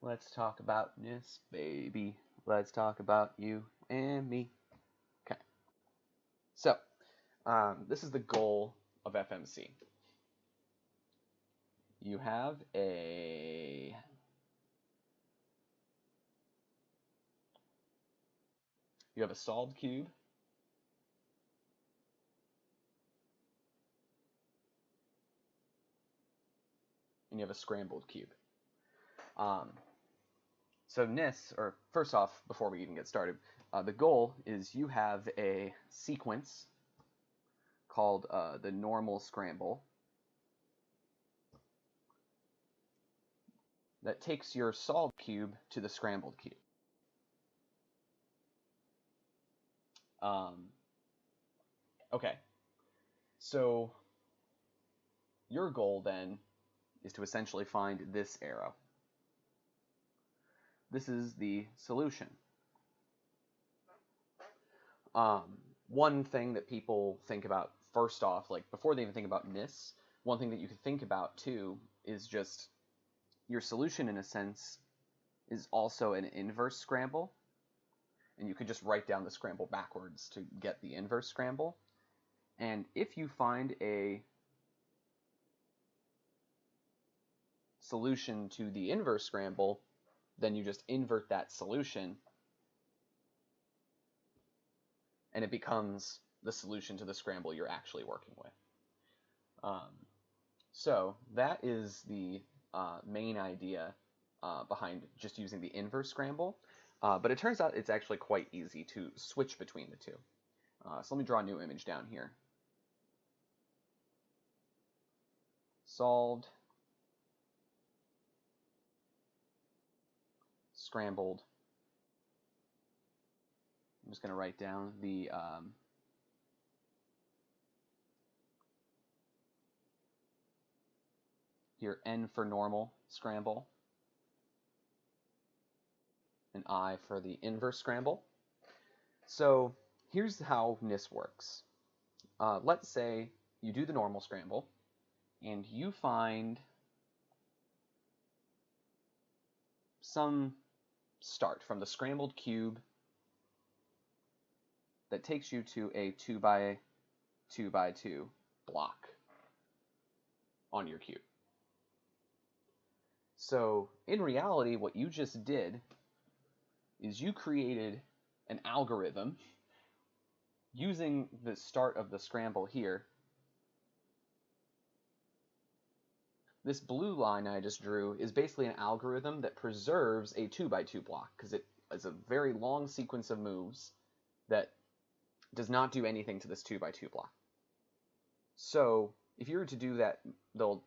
Let's talk about NISS, baby. Let's talk about you and me. Okay. So, this is the goal of FMC. You have a solved cube. And you have a scrambled cube. So NISS, or first off, before we even get started, the goal is you have a sequence called the normal scramble that takes your solved cube to the scrambled cube. Okay, so your goal then is to essentially find this arrow. This is the solution. One thing that people think about first off, like before they even think about NISS, one thing that you could think about too is just your solution in a sense is also an inverse scramble. And you could just write down the scramble backwards to get the inverse scramble. And if you find a solution to the inverse scramble, then you just invert that solution and it becomes the solution to the scramble you're actually working with. So that is the main idea behind just using the inverse scramble. But it turns out it's actually quite easy to switch between the two. So let me draw a new image down here. Solved, scrambled. I'm just going to write down the here N for normal scramble and I for the inverse scramble. So here's how NISS works. Let's say you do the normal scramble and you find some start from the scrambled cube that takes you to a 2 by 2 by 2 block on your cube. So in reality, what you just did is you created an algorithm using the start of the scramble here. This blue line I just drew is basically an algorithm that preserves a 2 by 2 block because it is a very long sequence of moves that does not do anything to this 2 by 2 block. So if you were to do that,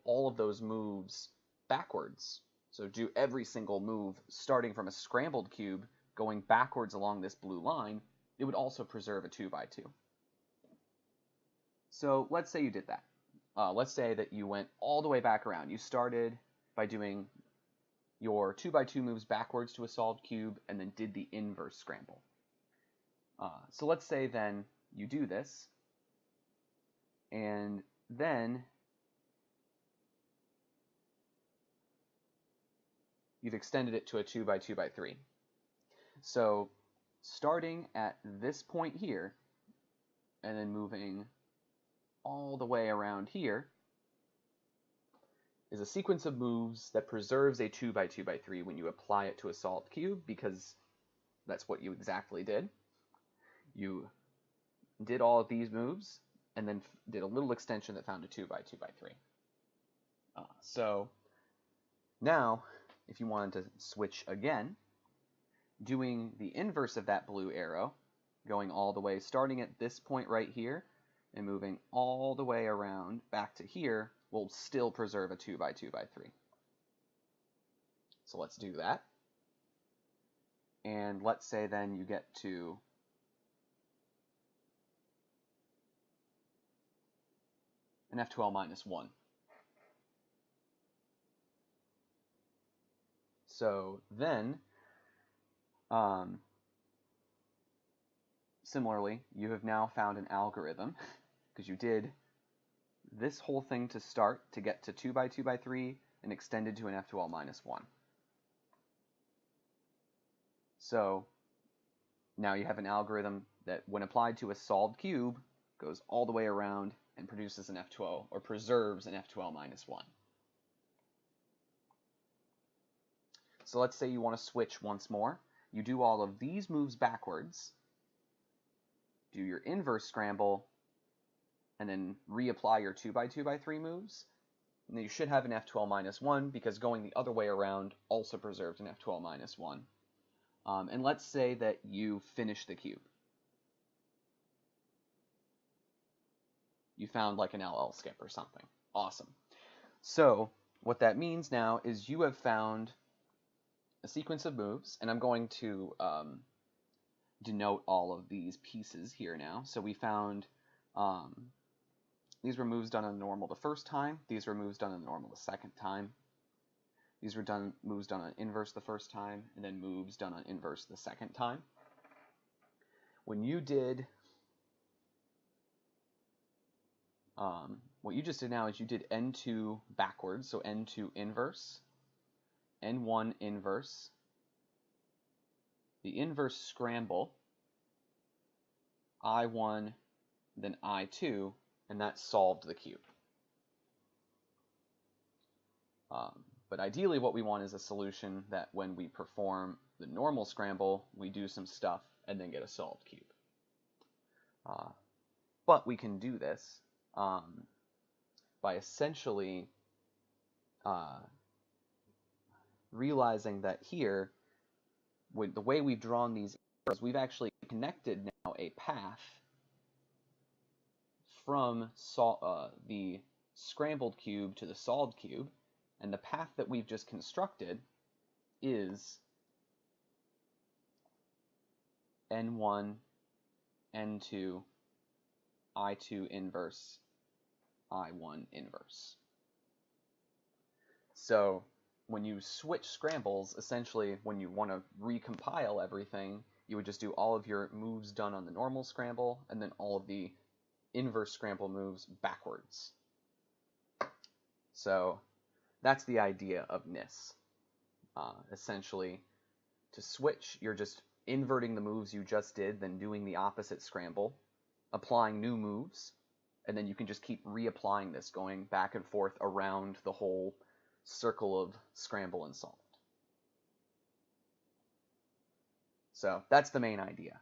all of those moves backwards, so do every single move starting from a scrambled cube going backwards along this blue line, it would also preserve a 2 by 2. So let's say you did that. Let's say that you went all the way back around. You started by doing your 2 by 2 moves backwards to a solved cube and then did the inverse scramble. So let's say then you do this and then you've extended it to a 2 by 2 by 3. So starting at this point here and then moving all the way around here is a sequence of moves that preserves a 2 by 2 by 3 when you apply it to a solved cube, because that's what you exactly did. You did all of these moves and then did a little extension that found a 2 by 2 by 3. So now if you wanted to switch again, doing the inverse of that blue arrow, going all the way, starting at this point right here, and moving all the way around back to here, will still preserve a 2 by 2 by 3. So let's do that. And let's say then you get to an F12 minus 1. So then, similarly, you have now found an algorithm, because you did this whole thing to start to get to 2 by 2 by 3 and extended to an F12 minus 1. So now you have an algorithm that, when applied to a solved cube, goes all the way around and produces an F2L, or preserves an F2L minus 1. So let's say you want to switch once more. You do all of these moves backwards, do your inverse scramble, and then reapply your 2x2x3 moves. And then you should have an F2L minus 1, because going the other way around also preserved an F2L minus 1. And let's say that you finish the cube. You found like an LL skip or something. Awesome. So what that means now is you have found a sequence of moves, and I'm going to denote all of these pieces here now. So we found these were moves done on normal the first time. These were moves done on normal the second time. These were moves done on inverse the first time, and then moves done on inverse the second time. When you did, what you just did now is you did N2 backwards, so N2 inverse, N1 inverse, the inverse scramble, I1, then I2, and that solved the cube. But ideally what we want is a solution that when we perform the normal scramble, we do some stuff and then get a solved cube. But we can do this by essentially realizing that here, with the way we've drawn these arrows, we've actually connected now a path from the scrambled cube to the solved cube, and the path that we've just constructed is N1, N2, I2 inverse, I1 inverse. So when you switch scrambles, essentially when you want to recompile everything, you would just do all of your moves done on the normal scramble and then all of the inverse scramble moves backwards. So that's the idea of NISS. Essentially, to switch, you're just inverting the moves you just did, then doing the opposite scramble, applying new moves, and then you can just keep reapplying this, going back and forth around the whole circle of scramble and solved. So that's the main idea.